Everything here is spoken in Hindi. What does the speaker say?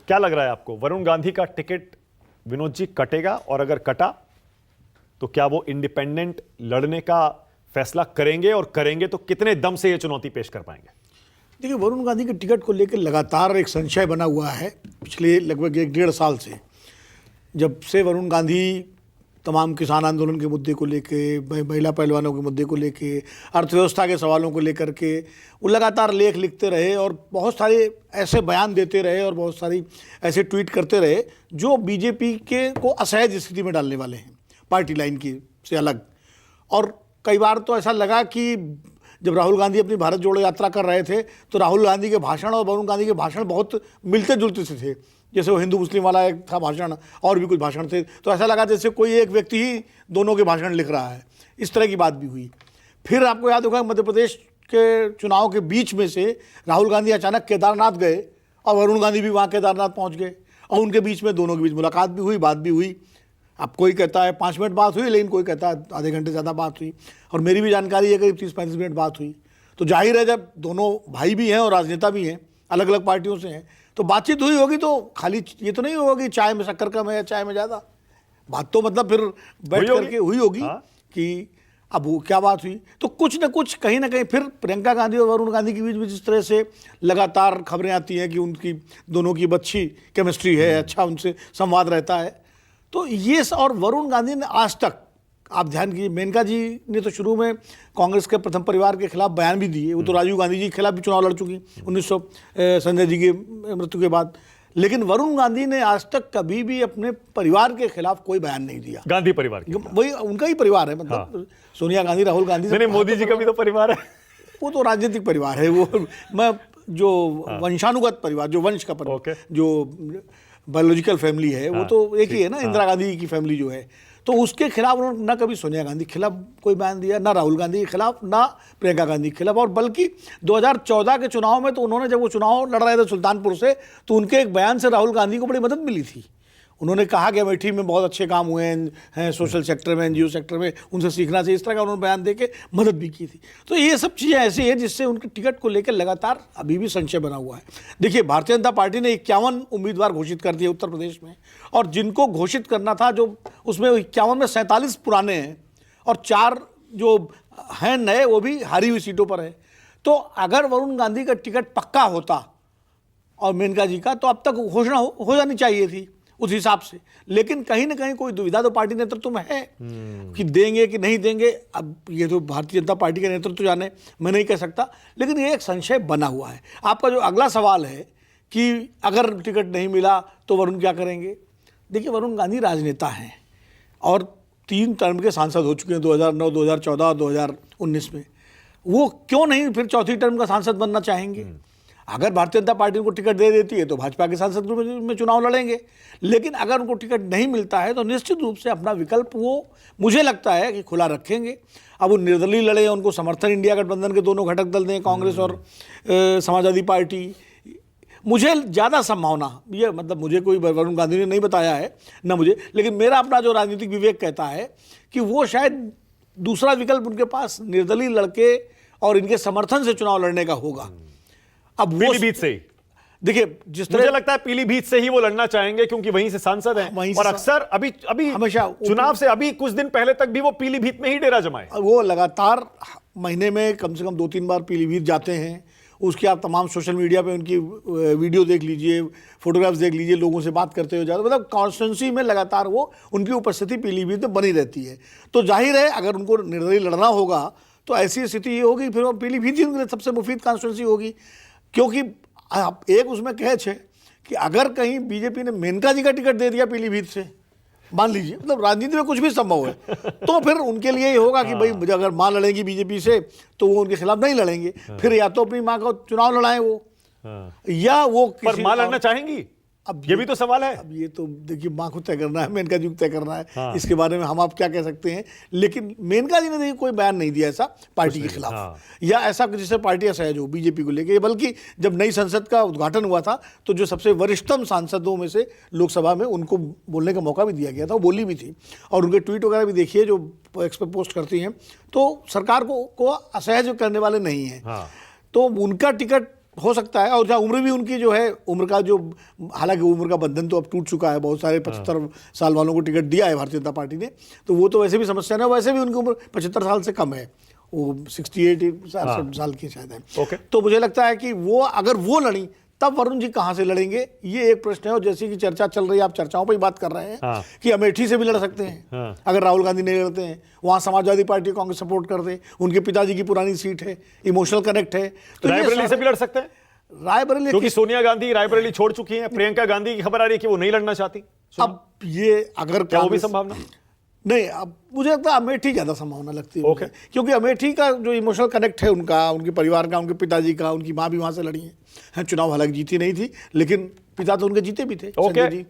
क्या लग रहा है आपको, वरुण गांधी का टिकट विनोद जी कटेगा, और अगर कटा तो क्या वो इंडिपेंडेंट लड़ने का फैसला करेंगे, और करेंगे तो कितने दम से ये चुनौती पेश कर पाएंगे? देखिए, वरुण गांधी के टिकट को लेकर लगातार एक संशय बना हुआ है पिछले लगभग 1-1.5 साल से। जब से वरुण गांधी तमाम किसान आंदोलन के मुद्दे को लेके, महिला पहलवानों के मुद्दे को लेके, अर्थव्यवस्था के सवालों को लेकर के वो लगातार लेख लिखते रहे और बहुत सारे ऐसे बयान देते रहे और बहुत सारी ऐसे ट्वीट करते रहे जो बीजेपी के को असहज स्थिति में डालने वाले हैं, पार्टी लाइन की से अलग। और कई बार तो ऐसा लगा कि जब राहुल गांधी अपनी भारत जोड़ो यात्रा कर रहे थे तो राहुल गांधी के भाषण और वरुण गांधी के भाषण बहुत मिलते जुलते से थे। जैसे वो हिंदू मुस्लिम वाला एक था भाषण, और भी कुछ भाषण थे, तो ऐसा लगा जैसे कोई एक व्यक्ति ही दोनों के भाषण लिख रहा है। इस तरह की बात भी हुई। फिर आपको याद होगा मध्य प्रदेश के चुनाव के बीच में से राहुल गांधी अचानक केदारनाथ गए और वरुण गांधी भी वहाँ केदारनाथ पहुँच गए, और उनके बीच में दोनों के बीच मुलाकात भी हुई, बात भी हुई। अब कोई कहता है 5 मिनट बात हुई, लेकिन कोई कहता है आधे घंटे ज़्यादा बात हुई, और मेरी भी जानकारी है करीब 30-35 मिनट बात हुई। तो जाहिर है जब दोनों भाई भी हैं और राजनेता भी हैं, अलग अलग पार्टियों से हैं, तो बातचीत हुई होगी। तो खाली ये तो नहीं होगा कि चाय में शक्कर कम है या चाय में ज़्यादा, बात तो मतलब फिर बैठ करके हुई होगी। हाँ? कि अब वो क्या बात हुई, तो कुछ न कुछ कहीं ना कहीं फिर प्रियंका गांधी और वरुण गांधी के बीच में जिस तरह से लगातार खबरें आती हैं कि उनकी दोनों की अच्छी केमिस्ट्री है, अच्छा उनसे संवाद रहता है, तो ये और वरुण गांधी ने आज तक, आप ध्यान कीजिए, मेनका जी ने तो शुरू में कांग्रेस के प्रथम परिवार के खिलाफ बयान भी दिए। वो तो राजीव गांधी जी के खिलाफ भी चुनाव लड़ चुकी 1900 संजय जी की मृत्यु के बाद। लेकिन वरुण गांधी ने आज तक कभी भी अपने परिवार के खिलाफ कोई बयान नहीं दिया। गांधी परिवार की, वही उनका ही परिवार है, मतलब हाँ। सोनिया गांधी, राहुल गांधी, नहीं मोदी जी का भी तो परिवार है। वो तो राजनीतिक परिवार है, वो मैं जो वंशानुगत परिवार, जो वंश का परिवार, जो बायोलॉजिकल फैमिली है, वो तो एक ही है ना, इंदिरा गांधी की फैमिली जो है। तो उसके खिलाफ उन्होंने ना कभी सोनिया गांधी के खिलाफ कोई बयान दिया, ना राहुल गांधी के खिलाफ, ना प्रियंका गांधी के खिलाफ। और बल्कि 2014 के चुनाव में तो उन्होंने, जब वो चुनाव लड़ रहे थे सुल्तानपुर से, तो उनके एक बयान से राहुल गांधी को बड़ी मदद मिली थी। उन्होंने कहा कि अमेठी में बहुत अच्छे काम हुए हैं सोशल सेक्टर में, एनजीओ सेक्टर में, उनसे सीखना चाहिए, इस तरह का उन्होंने बयान देके मदद भी की थी। तो ये सब चीज़ें ऐसी हैं जिससे उनके टिकट को लेकर लगातार अभी भी संशय बना हुआ है। देखिए, भारतीय जनता पार्टी ने 51 उम्मीदवार घोषित कर दिए उत्तर प्रदेश में, और जिनको घोषित करना था, जो उसमें 51 में 47 पुराने हैं और 4 जो हैं नए, वो भी हारी हुई सीटों पर है। तो अगर वरुण गांधी का टिकट पक्का होता और मेनका जी का, तो अब तक घोषणा हो जानी चाहिए थी उस हिसाब से। लेकिन कहीं ना कहीं कोई दुविधा तो पार्टी नेतृत्व में है कि देंगे कि नहीं देंगे। अब ये तो भारतीय जनता पार्टी का नेतृत्व जाने, मैं नहीं कह सकता, लेकिन ये एक संशय बना हुआ है। आपका जो अगला सवाल है कि अगर टिकट नहीं मिला तो वरुण क्या करेंगे, देखिए, वरुण गांधी राजनेता हैं और 3 टर्म के सांसद हो चुके हैं, 2009, 2014 और 2019 में। वो क्यों नहीं फिर चौथी टर्म का सांसद बनना चाहेंगे? अगर भारतीय जनता पार्टी उनको टिकट दे देती है तो भाजपा के सांसद में चुनाव लड़ेंगे। लेकिन अगर उनको टिकट नहीं मिलता है तो निश्चित रूप से अपना विकल्प वो, मुझे लगता है कि खुला रखेंगे। अब वो निर्दलीय लड़े, उनको समर्थन इंडिया गठबंधन के दोनों घटक दल दें, कांग्रेस और समाजवादी पार्टी। मुझे ज़्यादा संभावना, ये मतलब मुझे कोई वरुण गांधी ने नहीं बताया है ना मुझे, लेकिन मेरा अपना जो राजनीतिक विवेक कहता है कि वो शायद दूसरा विकल्प उनके पास निर्दलीय लड़के और इनके समर्थन से चुनाव लड़ने का होगा। अब पीलीभीत से ही, देखिए, जिस तरह मुझे लगता है पीलीभीत से ही वो लड़ना चाहेंगे, क्योंकि वहीं से सांसद हैं, और अक्सर अभी हमेशा चुनाव से अभी कुछ दिन पहले तक भी वो पीलीभीत में ही डेरा जमाए। वो लगातार महीने में कम से कम 2-3 बार पीलीभीत जाते हैं। उसके आप तमाम सोशल मीडिया पे उनकी वीडियो देख लीजिए, फोटोग्राफ्स देख लीजिए, लोगों से बात करते हुए जाते, मतलब कॉन्स्टिट्यूंसी में लगातार वो उनकी उपस्थिति पीलीभीत में बनी रहती है। तो जाहिर है अगर उनको निर्दलीय लड़ना होगा तो ऐसी स्थिति ये होगी, फिर वो पीलीभीत ही उनके लिए सबसे मुफीद कॉन्स्टिट्यूंसी होगी। क्योंकि एक उसमें कैच है कि अगर कहीं बीजेपी ने मेनका जी का टिकट दे दिया पीलीभीत से, मान लीजिए, मतलब राजनीति में कुछ भी संभव है, तो फिर उनके लिए ये होगा कि भाई अगर मां लड़ेगी बीजेपी से तो वो उनके खिलाफ नहीं लड़ेंगे। फिर या तो अपनी मां का चुनाव लड़ाएं वो, या वो पर मां लड़ना चाहेंगी, अब ये भी तो सवाल है। अब ये तो देखिए, मां को तय करना है, मेनका जी को तय करना है। इसके बारे में हम आप क्या कह सकते हैं। लेकिन मेनका जी ने देखिए कोई बयान नहीं दिया ऐसा पार्टी के खिलाफ, या ऐसा जिससे पार्टी असहज हो बीजेपी को लेकर। बल्कि जब नई संसद का उद्घाटन हुआ था तो जो सबसे वरिष्ठतम सांसदों में से लोकसभा में उनको बोलने का मौका भी दिया गया था, वो बोली भी थी। और उनके ट्वीट वगैरह भी देखिए जो एक्स पे पोस्ट करती हैं, तो सरकार को असहज करने वाले नहीं हैं। तो उनका टिकट हो सकता है। और जहाँ उम्र भी उनकी जो है, उम्र का जो, हालांकि उम्र का बंधन तो अब टूट चुका है, बहुत सारे 75 साल वालों को टिकट दिया है भारतीय जनता पार्टी ने, तो वो तो वैसे भी समस्या ना, वैसे भी उनकी उम्र 75 साल से कम है, वो 68 साल की शायद है। ओके। तो मुझे लगता है कि वो अगर वो लड़ी तब वरुण जी कहाँ से लड़ेंगे, ये एक प्रश्न है। और जैसी कि चर्चा चल रही है, आप चर्चाओं पर ही बात कर रहे हैं कि अमेठी से भी लड़ सकते हैं अगर राहुल गांधी नहीं लड़ते हैं, वहाँ समाजवादी पार्टी कांग्रेस सपोर्ट कर दे, उनके पिताजी की पुरानी सीट है, इमोशनल कनेक्ट है। तो रायबरेली से भी लड़ सकते हैं, रायबरेली, क्योंकि सोनिया गांधी रायबरेली छोड़ चुकी हैं, प्रियंका गांधी की खबर आ रही है कि वो नहीं लड़ना चाहती। अब ये अगर क्या वो भी संभावना नहीं, अब मुझे लगता है अमेठी ज़्यादा संभावना लगती है मुझे, क्योंकि अमेठी का जो इमोशनल कनेक्ट है उनका, उनके परिवार का, उनके पिताजी का, उनकी माँ भी वहाँ से लड़ी है, चुनाव हालांकि जीती नहीं थी, लेकिन पिता तो उनके जीते भी थे। ओके।